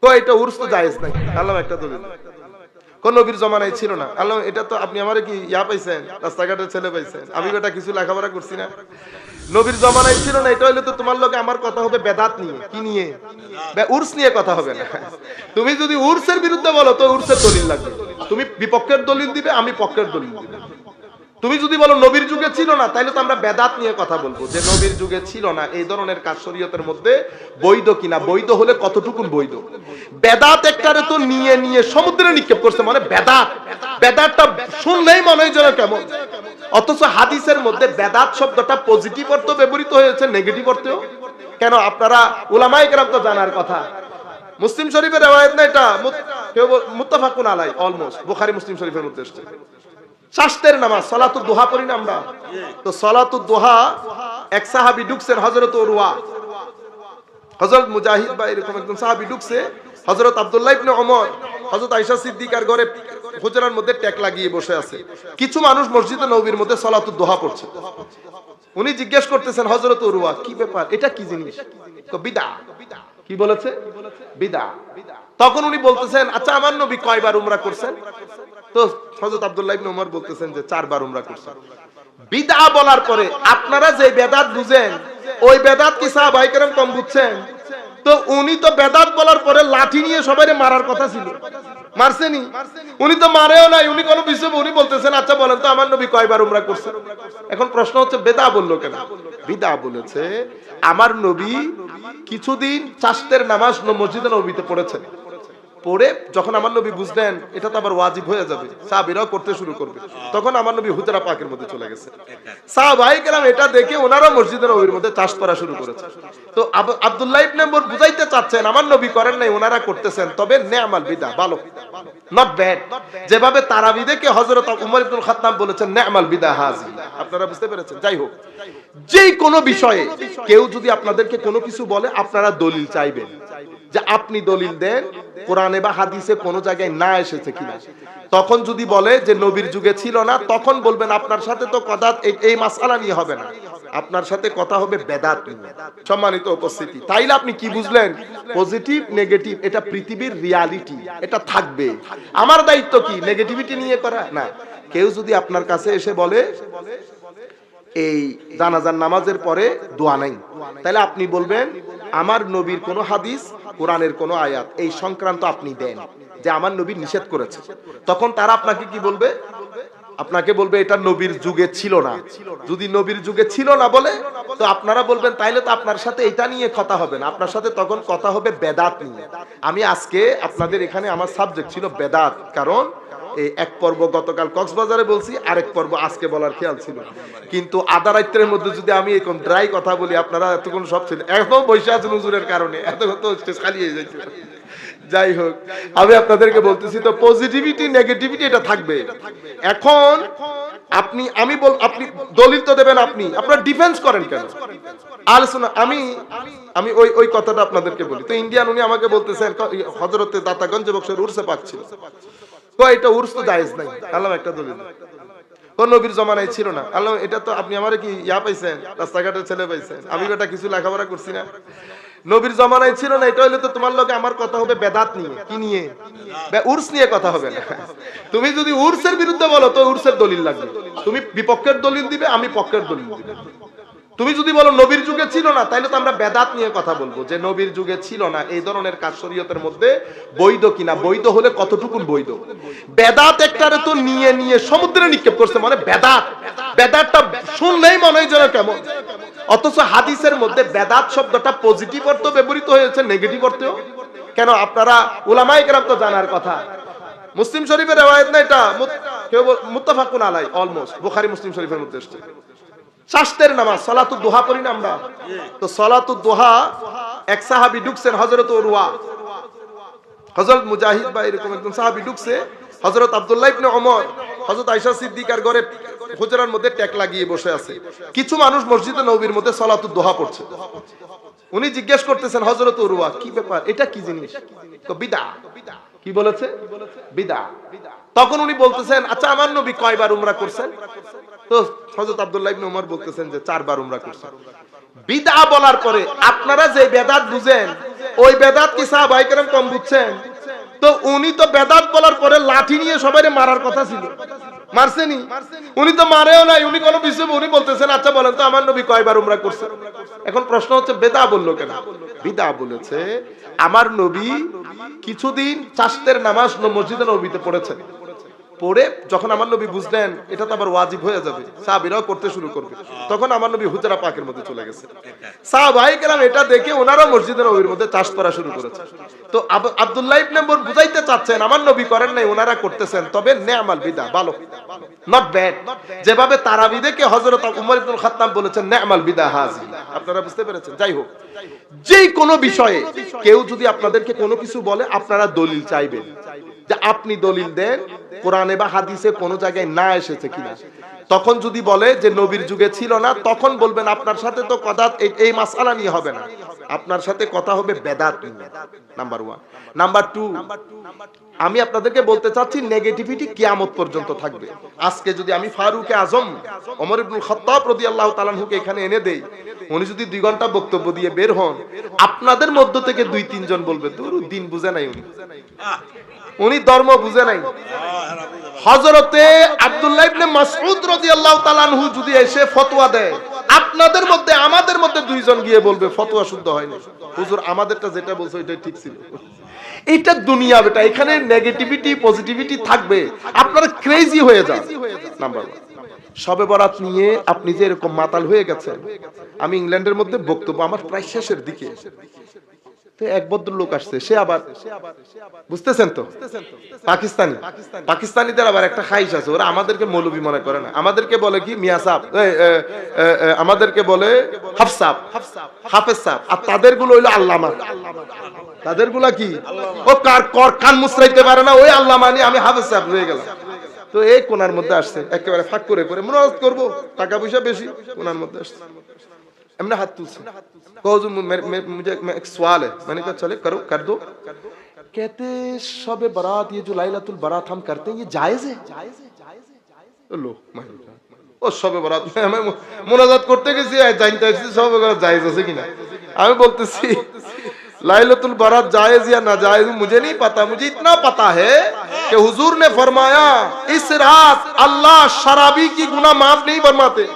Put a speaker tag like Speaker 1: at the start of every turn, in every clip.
Speaker 1: কই এটা উরস তো জায়েজ নাই। আল্লাহ একটা দলিল। কোন নবীর জমানায় ছিল না। আল্লাহ এটা তো আপনি আমারে কি পাইছেন, রাস্তাঘাটের ছেলে পাইছেন, আমি বেটা কিছু লেখাপড়া করছি না। নবীর জমানায় ছিল না, এটা হইলে তো তোমার লগে আমার কথা হবে বেদাত নিয়ে। কি নিয়ে? উরস নিয়ে কথা হবে না। তুমি যদি উরসের বিরুদ্ধে বলো তো উরসের দলিল লাগবে, তুমি বিপক্ষের দলিল দিবে, আমি পক্ষের দলিল দিব। তুমি যদি বলো নবীর যুগে ছিল না, তাহলে তো আমরা বেদাত নিয়ে কথা বলবো, যে নবীর যুগে ছিল না এই ধরনের কাজ শরীয়তের মধ্যে বৈধ কিনা, বৈধ হলে কতটুকুন বৈধ। বেদাত একটারে তো নিয়ে নিয়ে সমুদ্রে নিক্ষেপ করছে, মানে বেদাত, বেদাতটা শুনলেই মনে হয় যেন কেমন। অথচ হাদিসের মধ্যে বেদাত শব্দটা পজিটিভ অর্থ ব্যবহৃত হয়েছে, নেগেটিভ অর্থেও। কেন? আপনারা উলামায়ে কেরাম তো জানার কথা। মুসলিম শরীফের রিওয়ায়াত না এটা, কেউ মুত্তাফাকুন আলাই, অলমোস্ট বুখারী মুসলিম শরীফের মধ্যে এসেছে। শাস্তের নামাজ সালাতুদ দুহা পড়ি না আমরা, তো সালাতুদ দুহা এক সাহাবী ঢুকছেন, হযরত উরওয়া, হযরত মুজাহিদ বা এরকম একজন সাহাবী ঢুকছে, হযরত আব্দুল্লাহ ইবনে ওমর, হযরত আয়েশা সিদ্দিকার ঘরে হুজরার মধ্যে ট্যাক লাগিয়ে বসে আছে। কিছু মানুষ মসজিদে নববীর মধ্যে সালাতুদ দুহা পড়ছে। উনি জিজ্ঞেস করতেছেন হযরত উরওয়া, কি ব্যাপার, এটা কি জিনিস? বিদআ। কি বলেছে? বিদআ। তখন উনি বলতেছেন, আচ্ছা আমার নবী কয়বার উমরা করছেন? তো হযরত আব্দুল্লাহ ইবনে ওমর বলতেছেন যে 4 বার উমরা করছেন। বিদআ বলার পরে আপনারা যে বেদাত বুঝেন, ওই বেদাত কি সাহাবায়ে কেরাম কম বুঝছেন? তো উনি তো বেদাত বলার পরে লাঠি নিয়ে সবাইকে মারার কথা ছিল, মারছেনি? উনি তো মারেও নাই, উনি কোন বিষয়, উনি বলতেছেন আচ্ছা বলেন তো আমার নবী কয়বার উমরা করছেন? এখন প্রশ্ন হচ্ছে বেদা বললো কেন? বিদআ বলেছে আমার নবী কিছুদিন চাশতের নামাজ মসজিদে নববীতে পড়েছেন। পড়ে যখন আমার নবী বুঝলেন এটা তো আবার ওয়াজিব হয়ে যাবে, সাহাবীরাও করতে শুরু করবে, তখন আমার নবী হুজরা পাকের মধ্যে চলে গেছে। সাহাবায়ে কেরাম এটা দেখে ওনারা মসজিদে নববীর মধ্যে চাষ করা শুরু করেছে। তো আব্দুল্লাহ ইবনে ওমর বুঝাইতে চাচ্ছেন আমার নবী করেন নাই, ওনারা করতেছেন, তবে নে'মাল বিদআ, ভালো, নট ব্যাড। যেভাবে তারাবি দেখে হযরত উমর ইবনে খাত্তাব বলেছেন নে'মাল বিদআ হাযি, আপনারা বুঝতে পেরেছেন? যাই হোক, যেই কোনো বিষয়ে কেউ যদি আপনাদেরকে কোনো কিছু বলে, আপনারা দলিল চাইবেন, যে আপনি দলিল দেন কোরআনে বা হাদিসে কোন জায়গায় না এসেছে কিনা। তখন যদি বলে যে নবীর যুগে ছিল না, তখন বলবেন আপনার সাথে তো কথা এই মাসআলা নিয়ে হবে না, আপনার সাথে কথা হবে বেদাত নিয়ে। সম্মানিত উপস্থিতি, তাইলে আপনি কি বুঝলেন? পজিটিভ নেগেটিভ এটা পৃথিবীর রিয়ালিটি, এটা থাকবে। আমার দায়িত্ব কি নেগেটিভিটি নিয়ে করা না। কেউ যদি আপনার কাছে এসে বলে এই জানাজার নামাজের পরে দোয়া নাই, তাহলে আপনি বলবেন আমার নবীর কোন হাদিস, কোরআনের কোন আয়াত এই সংক্রান্ত আপনি দেন যে আমার নবী নিষেধ করেছে। তখন তারা আপনাকে কি বলবে? আপনাকে বলবে এটা নবীর যুগে ছিল না। যদি নবীর যুগে ছিল না বলে, তো আপনারা বলবেন তাইলে তো আপনার সাথে এটা নিয়ে কথা হবে না, আপনার সাথে তখন কথা হবে বেদাত নিয়ে। আমি আজকে আপনাদের এখানে আমার সাবজেক্ট ছিল বেদাত, কারণ এই এক পর্ব গতকাল কক্সবাজারে বলছি, আরেক পর্ব আজকে বলার খেয়াল ছিল, কিন্তু আধা রাত্রের মধ্যে যদি আমি এরকম ড্রাই কথা বলি, আপনারা এতক্ষণ সব ছিল এখন বসে আছেন হুজুরের কারণে, এতক্ষণ তো স্টেজ খালি হয়ে যাচ্ছে। যাই হোক, আমি আপনাদেরকে বলতেছি তো পজিটিভিটি নেগেটিভিটি এটা থাকবে। এখন আপনি আপনি দলিল তো দেবেন, আপনি আপনার ডিফেন্স করেন কেন? আলোচনা আমি ওই কথাটা আপনাদেরকে বলি। তো ইন্ডিয়ান উনি আমাকে বলতেছেন হযরতে দাতাগঞ্জ বক্সের উরসে পাক ছিল, কই এটা উরস তো জায়েজ নাই। আল্লাহ একটা দলিল। কোন নবীর জমানায় ছিল না। আল্লাহ এটা তো আপনি আমারে কি পাইছেন, রাস্তাঘাটের ছেলে পাইছেন, আমি বেটা কিছু লেখাপড়া করছি না। নবীর জমানায় ছিল না, এটা হইলে তো তোমার লগে আমার কথা হবে বেদাত নিয়ে। কি নিয়ে? উরস নিয়ে কথা হবে না। তুমি যদি উরসের বিরুদ্ধে বলো তো উরসের দলিল লাগবে, তুমি বিপক্ষের দলিল দিবে, আমি পক্ষের দলিল দিব। তুমি যদি বলো নবীর যুগে ছিল না, তাহলে তো আমরা বেদাত নিয়ে কথা বলবো, যে নবীর যুগে ছিল না এই ধরনের কাজ শরীয়তের মধ্যে বৈধ কিনা, বৈধ হলে কতটুকুন বৈধ। বেদাত একটারে তো নিয়ে নিয়ে সমুদ্রে নিক্ষেপ করছে, মানে বেদাত, বেদাতটা শুনলেই মনে হয় যেন কেমন। অথচ হাদিসের মধ্যে বেদাত শব্দটা পজিটিভ অর্থ ব্যবহৃত হয়েছে, নেগেটিভ অর্থেও। কেন? আপনারা উলামায়ে কেরাম তো জানার কথা। মুসলিম শরীফের রিওয়ায়াত না এটা, কেউ মুত্তাফাকুন আলাই, অলমোস্ট বুখারী মুসলিম শরীফের মধ্যে এসেছে। শাস্তের নামাজ সালাতুদ দুহা পড়ি না আমরা, তো সালাতুদ দুহা এক সাহাবী ঢুকছেন, হযরত উরওয়া, হযরত মুজাহিদ বা এরকম একজন সাহাবী ঢুকছে, হযরত আব্দুল্লাহ ইবনে ওমর, হযরত আয়েশা সিদ্দিকার ঘরে হুজরার মধ্যে ট্যাক লাগিয়ে বসে আছে। কিছু মানুষ মসজিদে নববীর মধ্যে সালাতুদ দুহা পড়ছে। উনি জিজ্ঞেস করতেছেন হযরত উরওয়া, কি ব্যাপার, এটা কি জিনিস? বিদআ। কি বলেছে? বিদআ। তখন উনি বলতেছেন, আচ্ছা আমার নবী কয়বার উমরা করছেন? তো হযরত আব্দুল্লাহ ইবনে ওমর বলতেছেন যে 4 বার উমরা করছেন। বিদআ বলার পরে আপনারা যে বেদাত বুঝেন ওই বেদাত কি সাহাবায়ে কেরাম কম বুঝছেন? তো উনি তো বেদাত বলার পরে লাঠি নিয়ে সবাইকে মারার কথা ছিল, মারছেনি? উনি তো মারেও নাই, উনি কোনো বিষয় উনি বলতেছেন আচ্ছা বলেন তো আমার নবী কয়বার উমরা করছেন? এখন প্রশ্ন হচ্ছে বেদা বললো কেন? বিদা বলেছে আমার নবী কিছুদিন চাশতের নামাজ মসজিদে নববীতে পড়েছেন, পড়ে যখন আমার নবী বুঝলেন এটা তো আবার ওয়াজিব হয়ে যাবে, সাহাবীরাও করতে শুরু করবে, তখন আমার নবী হুজরা পাকের মধ্যে চলে গেছে। সাহাবায়ে কেরাম এটা দেখে ওনারা মসজিদে নববীর মধ্যে চাষ করা শুরু করেছে। তো আব্দুল্লাহ ইবনে ওমর বুঝাইতে চাচ্ছেন আমার নবী করেন নাই, ওনারা করতেছেন, তবে নে'মাল বিদা, ভালো, নট ব্যাড। যেভাবে তারাবি দেখে হযরত ওমর ইবনুল খাত্তাব বলেছেন নে'মাল বিদা হাযি, আপনারা বুঝতে পেরেছেন? যাই হোক, যেই কোনো বিষয়ে কেউ যদি আপনাদেরকে কোনো কিছু বলে আপনারা দলিল চাইবেন, যে আপনি দলিল দেন কোরআনে বা হাদিসে কোন জায়গায় না এসেছে কিনা। তখন যদি বলে যে নবীর যুগে ছিল না, তখন বলবেন আপনার সাথে তো কথা এই মাসআলা নিয়ে হবে না, আপনার সাথে কথা হবে বেদাত নিয়ে। নাম্বার 1। নাম্বার 2, আমি আপনাদেরকে বলতে চাচ্ছি নেগেটিভিটি কিয়ামত পর্যন্ত থাকবে। আজকে যদি আমি ফারুক আজম ওমর ইবনুল খাত্তাব রাদিয়াল্লাহু তাআলা আনহুকে এখানে এনে দেই, উনি যদি 2 ঘন্টা বক্তব্য দিয়ে বের হন, আপনাদের মধ্য থেকে 2-3 জন বলবে দূর দিন বুঝে নাই, উনি ধর্ম বুঝে নাই। হযরতে আব্দুল্লাহ ইবনে মাসউদ রাদিয়াল্লাহু তাআলা আনহু যদি এসে ফতোয়া দেয়, আপনাদের মধ্যে আমাদের মধ্যে 2 জন গিয়ে বলবে ফতোয়া শুদ্ধ হয়নি, হুজুর আমাদেরটা যেটা বলছো এটাই ঠিক ছিল। এটা দুনিয়া বেটা, এখানে নেগেটিভিটি পজিটিভিটি থাকবে, আপনারা ক্রেজি হয়ে যান। নাম্বার 1, শবে বরাত নিয়ে আপনি যে এরকম মাতাল হয়ে গেছেন। আমি ইংল্যান্ডের মধ্যে বক্তব্য আমার প্রায় শেষের দিকে, তো এক ভদ্রলোক আসছে, সে আবার বুঝতেছেন তো পাকিস্তানিদের আবার একটা খাইশ আছে, ওরা আমাদেরকে মৌলবী মনে করে না, আমাদেরকে বলে কি মিয়া সাহেব, আমাদেরকে বলে হাফেজ সাহেব, আর তাদের গুলো হইলো আল্লামা, তাদের গুলা কি ও কান মুছরাইতে পারে না, ওই আল্লামা নিয়ে আমি হাফেজ সাহেব হয়ে গেলাম। তো এই কোনার মধ্যে আসছে, একেবারে ফাঁক করে করে মুনাজাত করবো, টাকা পয়সা বেশি, কোনার মধ্যে আসছে, हमने हाथ तुझसे कहो जो मुझे एक सवाल है, मैंने कहा चले करो, कर दो। कहते शब बारात, ये जो लाइलातुल बारात हम करते हैं, ये जायज है? लो ও শবে বরাত আমি মুনাজাত করতে গেছি, জানতে আসছি শবে বরাত জায়েজ আছে কিনা। আমি বলতেছি लाइलातुल बारात जायज या ना जायज मुझे नहीं पता, मुझे इतना पता है कि हुजूर ने फरमाया इस रात अल्लाह शराबी की गुनाह माफ नहीं फरमाते।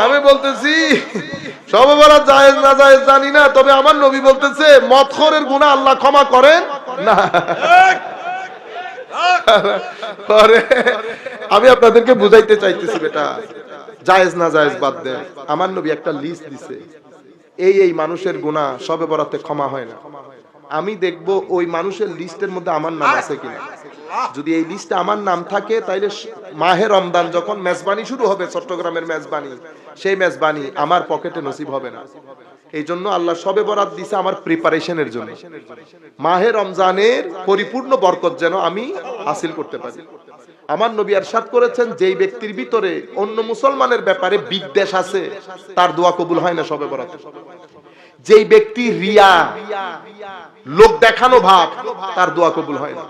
Speaker 1: আমি বলতেছি শবে বরাত জায়েজ না জায়েজ জানি না, তবে আমার নবী বলতেছে মদখোরের গুনাহ আল্লাহ ক্ষমা করেন না। আমি আপনাদেরকে বুঝাইতে চাইতেছি বেটা, জায়েজ না জায়েজ বাদ দেন। আমার নবী একটা লিস্ট দিছে, এই মানুষের গুনাহ শবে বরাতে ক্ষমা হয় না। আমি দেখব ওই মানুষের লিস্টের মধ্যে আমার নাম আছে কিনা। যদি এই লিস্টে আমার নাম থাকে, তাইলে মাহে রমজান যখন মেজবানি শুরু হবে, চট্টগ্রামের মেজবানি, সেই মেজবানি আমার পকেটে নসিব হবে না। এই জন্য আল্লাহ শবে বরাত দিছে আমার প্রিপারেশনের জন্য, মাহে রমজানের পরিপূর্ণ বরকত যেন আমি হাসিল করতে পারি। আমার নবী ইরশাদ করেছেন, যেই ব্যক্তির ভিতরে অন্য মুসলমানের ব্যাপারে বিদ্বেষ আছে তার দোয়া কবুল হয় না শবে বরাতে। যেই ব্যক্তি রিয়া, লোক দেখানো ভাব, তার দোয়া কবুল হয় না।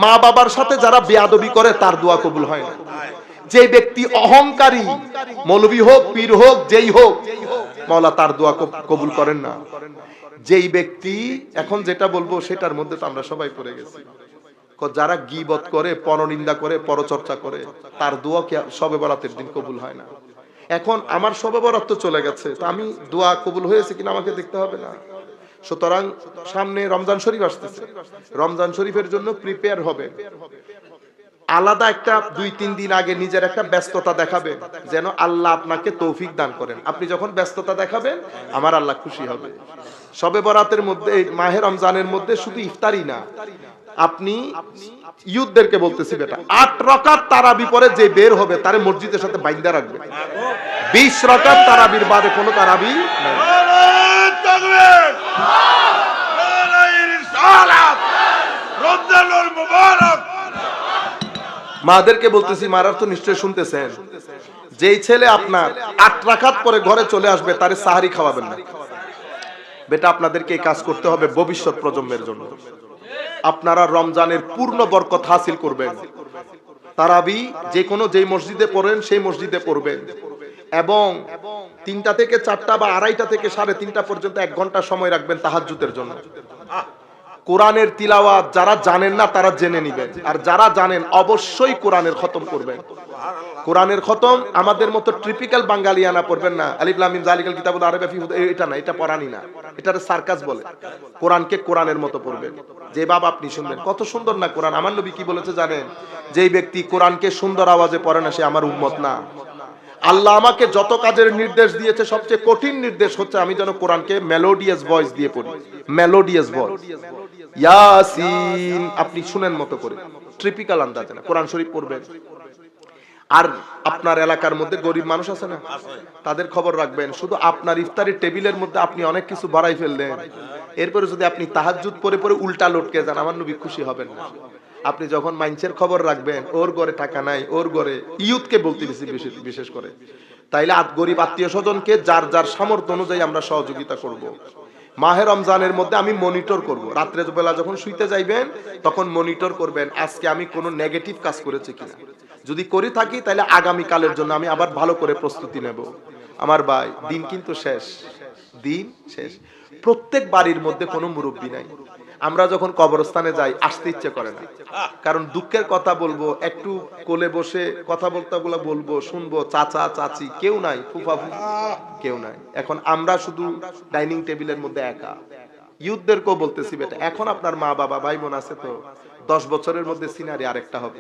Speaker 1: মা বাবার সাথে যারা বেয়াদবি করে তার দোয়া কবুল হয় না। যে ব্যক্তি অহংকারী, মৌলবী হোক, পীর হোক, যেই হোক, মাওলা তার দোয়া কবুল করেন না। যেই ব্যক্তি, এখন যেটা বলবো সেটার মধ্যে তো আমরা সবাই পড়ে গেছি, যারা গীবত করে, পরনিন্দা করে, পরচর্চা করে, তার দোয়া শবে বরাতের দিন কবুল হয় না। এখন আমার শবে বরাত তো চলে গেছে, তো আমি দোয়া কবুল হয়েছে কিনা আমাকে দেখতে হবে না। সুতরাং সামনে রমজান শরীফ আসতেছে, রমজান শরীফের জন্য প্রিপেয়ার হবে। আলাদা একটা 2-3 দিন আগে নিজের একটা ব্যস্ততা দেখাবে, যেন আল্লাহ আপনাকে তৌফিক দান করেন। আপনি যখন ব্যস্ততা দেখাবেন, আমার আল্লাহ খুশি হবে। শবে বরাতের মধ্যে, মাহে রমজানের মধ্যে শুধু ইফতারি না, আপনি ইউথদেরকে বলতেছি বেটা, 8 রাকাত তারাবি পরে যে বের হবে তারে মসজিদের সাথে বাইন্ধা রাখবে। 20 রাকাত তারাবির বাদে কোনো তারাবি নাই। মাদেরকে বলতেছি, মারার তো নিশ্চয় শুনতেছেন, যেই ছেলে আপনার 8 রাকাত পরে ঘরে চলে আসবে তারে সাহারি খাওয়াবেন না বেটা। আপনাদেরকে এই কাজ করতে হবে ভবিষ্যৎ প্রজন্মের জন্য। আপনারা রমজানের পূর্ণ বরকত হাসিল করবেন। তারাবি যেই মসজিদে পড়েন সেই মসজিদে পড়বেন। এবং 3টা থেকে 4টা বা 2:30টা থেকে 3:30 পর্যন্ত 1 ঘন্টা সময় রাখবেন তাহাজ্জুদের জন্য। কোরআনের তিলাওয়াত যারা জানেন না তারা জেনে নেবেন, আর যারা জানেন অবশ্যই কোরআনের খতম করবেন। কোরআনের খতম আমাদের মতো ট্রিপিক্যাল বাঙালিয়ানা পড়বেন না, আলিফ লাম মিম যালিকাল কিতাবুল আরাইবা ফিহি, এটা না, এটা পড়ানি না, এটার সার্কাস বলে। কোরআনকে কোরআনের মতো পড়বেন, যে বাবা আপনি শুনবেন কত সুন্দর না কোরআন। আমার নবী কি বলেছে জানেন? যেই ব্যক্তি কোরআনকে সুন্দর আওয়াজে পড়ে না সে আমার উম্মত না। আল্লাহ আমাকে যত কাজের নির্দেশ দিয়েছে সবচেয়ে কঠিন নির্দেশ হচ্ছে আমি যেন কোরআনকে মেলোডিয়াস ভয়েস দিয়ে পড়ি, মেলোডিয়াস ভয়েস। ইয়াসিন আপনি শুনেন মতো করে, ট্রিপিক্যাল আন্দাজে না কোরআন শরীফ পড়বেন। আর আপনার এলাকার মধ্যে গরিব মানুষ আছে না, তাদের খবর রাখবেন। শুধু আপনার ইফতারের টেবিলের মধ্যে আপনি অনেক কিছু বাড়াই ফেললেন, এরপরে যদি আপনি তাহাজ্জুদ পড়ে পড়ে উল্টা লটকে যান, আমার নবী খুশি হবেন না। আপনি যখন মাইনসের খবর রাখবেন, ওর ঘরে টাকা নাই, ওর ঘরে, ইয়ুথকে বলতে বিশেষ করে, তাইলে গরিব আত্মীয় স্বজনকে যার যার সামর্থ্য অনুযায়ী আমরা সহযোগিতা করব। মাহে রমজানের মধ্যে আমি মনিটর করব, রাত্রে বেলা যখন শুইতে যাইবেন তখন মনিটর করবেন আজকে আমি কোনো নেগেটিভ কাজ করেছি কিনা। যদি করে থাকি তাহলে আগামী কালের জন্য আমি আবার ভালো করে প্রস্তুতি নেব। আমার ভাই, দিন কিন্তু শেষ, দিন শেষ। প্রত্যেক বাড়ির মধ্যে কোনো মুরব্বী নাই। আমরা যখন কবরস্থানে যাই আসতে ইচ্ছে করে না, কারণ দুঃখের কথা বলবো, একটু কোলে বসে কথা বলবো, শুনবো, চাচা চাচি কেউ নাই, ফুফা ফুফি কেউ নাই। এখন আমরা শুধু ডাইনিং টেবিলের মধ্যে একা। ইউথদেরকেও বলতেছি, বেটা এখন আপনার মা বাবা ভাই বোন আছে তো, 10 বছরের মধ্যে সিনারি আরেকটা হবে,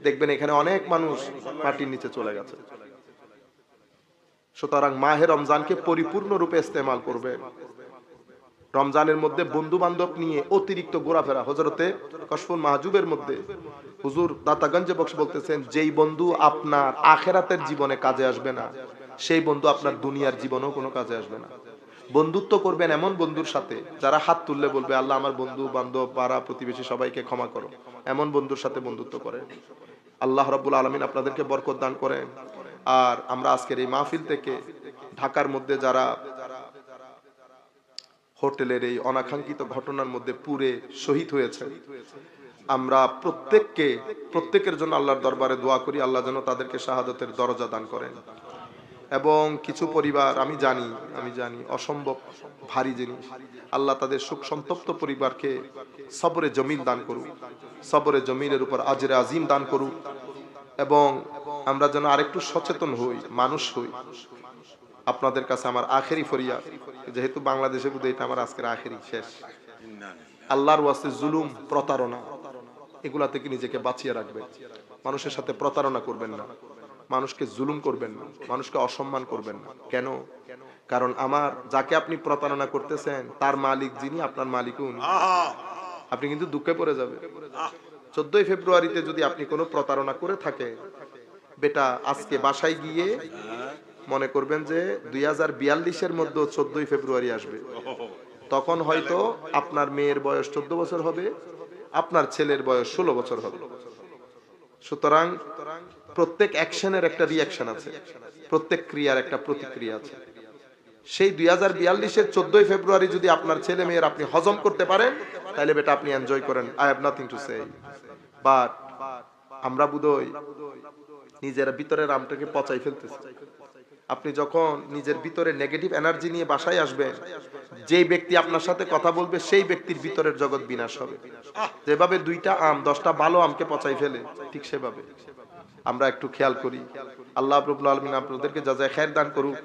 Speaker 1: দেখবেন এখানে অনেক মানুষ মাটির নিচে চলে গেছে। সুতরাং মাহে রমজানকে পরিপূর্ণ রূপে ইস্তেমাল করবে। রমজানের মধ্যে বন্ধু বান্ধব নিয়ে অতিরিক্ত ঘোরাফেরা। হযরতে কশফুল মাহজুবের মধ্যে হুজুর দাতাগঞ্জে বক্স বলতেছেন, যেই বন্ধু আপনার আখেরাতের জীবনে কাজে আসবে না সেই বন্ধু আপনার দুনিয়ার জীবনেও কোনো কাজে আসবে না। বন্ধুত্ব করবেন এমন বন্ধুর সাথে যারা হাত তুললে বলবে আল্লাহ আমার বন্ধু বান্ধব পাড়া প্রতিবেশী সবাইকে ক্ষমা করো, এমন বন্ধুর সাথে বন্ধুত্ব করেন। আল্লাহ রাব্বুল আলামিন আপনাদেরকে বরকত দান করেন। আর আমরা আজকের এই মাহফিল থেকে ঢাকার মধ্যে যারা হোটেলের এই অনাকাঙ্ক্ষিত ঘটনার মধ্যে পুরে শহীদ হয়েছে, আমরা প্রত্যেকের জন্য আল্লাহর দরবারে দোয়া করি আল্লাহ যেন তাদেরকে শাহাদাতের দরজা দান করেন। এবং কিছু পরিবার আমি জানি অসম্ভব ভারী জিনিস, আল্লাহ তাদের শোক সন্তপ্ত পরিবারকে সবরে জমিল দান করুক, সবরে জমিলের উপর আজরে আজিম দান করুক। এবং আমরা যেন আরেকটু সচেতন হই, মানুষ হই। আপনাদের কাছে আমার আখেরি ফরিয়াদ, যেহেতু বাংলাদেশে বুঝে এটা আমার আজকের আখেরি শেষ, আল্লাহর ওয়াস্তে জুলুম প্রতারণা এগুলা থেকে নিজেকে বাঁচিয়ে রাখবেন। মানুষের সাথে প্রতারণা করবেন না, মানুষকে জুলুম করবেন না, মানুষকে অসম্মান করবেন না। কেন? কারণ আমার যাকে আপনি প্রতারণা করতেছেন তার মালিক যিনি, আপনার মালিকও উনি। আপনি কিন্তু দুঃখে পড়ে যাবেন। 14 ফেব্রুয়ারিতে যদি আপনি কোনো প্রতারণা করে থাকে, বেটা আজকে বাসায় গিয়ে মনে করবেন যে 2042-এর মধ্যে 14 ফেব্রুয়ারি আসবে। তখন হয়তো আপনার মেয়ের বয়স 14 বছর হবে, আপনার ছেলের বয়স 16 বছর হবে। সুতরাং প্রত্যেক অ্যাকশনের একটা রিঅ্যাকশন আছে, প্রত্যেক ক্রিয়ার একটা প্রতিক্রিয়া আছে। সেই 2042-এর 14 ফেব্রুয়ারি যদি আপনার ছেলে মেয়ের আপনি হজম করতে পারেন তাহলে বেটা আপনি এনজয় করেন, I have nothing to say. But আমরা বুঝই নিজের ভিতরের আমটাকে পচাই ফেলতেছি। আপনি যখন নিজের ভিতরে নেগেটিভ এনার্জি নিয়ে বাসায় আসবেন, যেই ব্যক্তি আপনার সাথে কথা বলবে সেই ব্যক্তির ভিতরের জগৎ বিনাশ হবে। যেভাবে 2টা আম 10টা ভালো আমকে পচাই ফেলে, ঠিক সেভাবে আমরা একটু খেয়াল করি। আল্লাহ রাব্বুল আলামিন আপনাদেরকে জাযায়ে খায়ের দান করুক।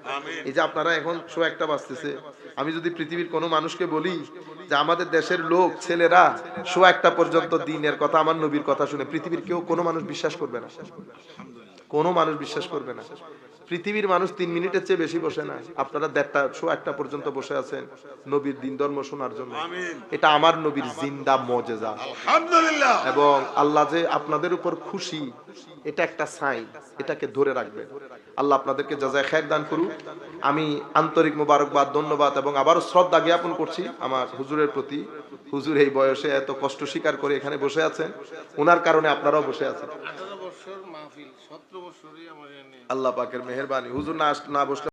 Speaker 1: এই যে আপনারা এখন 1:01 বাজতেছে, আমি যদি পৃথিবীর কোনো মানুষকে বলি যে আমাদের দেশের লোক ছেলেরা 1:01 পর্যন্ত দিনের কথা, আমার নবীর কথা শুনে, পৃথিবীর কেউ কোনো মানুষ বিশ্বাস করবে না, কোনো মানুষ বিশ্বাস করবে না। পৃথিবীর মানুষ 3 মিনিটের চেয়ে বেশি বসে না, আপনারা 1:30 পর্যন্ত বসে আছেন নবীর দিন ধর্ম শোনার জন্য। এটা আমার নবীর জিন্দা মুজিজা, আলহামদুলিল্লাহ। এবং আল্লাহ যে আপনাদের উপর খুশি এটা একটা সাইন, এটাকে ধরে রাখবেন। আল্লাহ আপনাদেরকে জাযায়ে খায়ের দান করুক। আমি আন্তরিক মোবারকবাদ, ধন্যবাদ এবং আবারও শ্রদ্ধা জ্ঞাপন করছি আমার হুজুরের প্রতি। হুজুর এই বয়সে এত কষ্ট স্বীকার করে এখানে বসে আছেন, ওনার কারণে আপনারাও বসে আছেন। আল্লাহ পাকের মেহেরবানি, হুজুর না বসলে